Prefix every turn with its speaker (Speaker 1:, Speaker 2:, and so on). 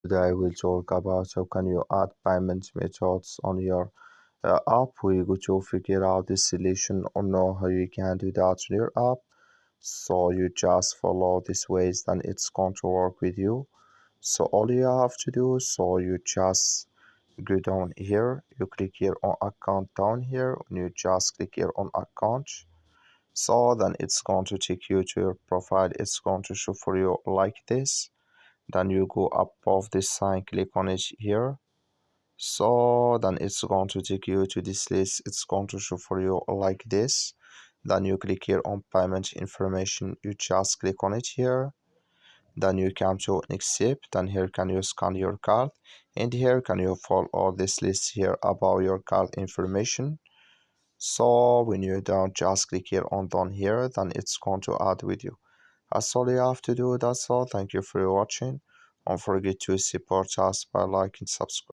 Speaker 1: Today we'll talk about how can you add payment methods on your app. We're going to figure out the solution or know how you can do that on your app. So you just follow these ways, then it's going to work with you. So all you have to do, so you just go down here, you click here on account down here, and you just click here on account. So then it's going to take you to your profile. It's going to show for you like this. Then you go above this sign, click on it here. So then it's going to take you to this list. It's going to show for you like this. Then you click here on payment information. You just click on it here. Then you come to accept. Then here can you scan your card, and here can you follow all this list here about your card information. So when you're done, just click here on done here. Then it's going to add with you. That's all you have to do. That's all. Thank you for watching. Don't forget to support us by liking and subscribe.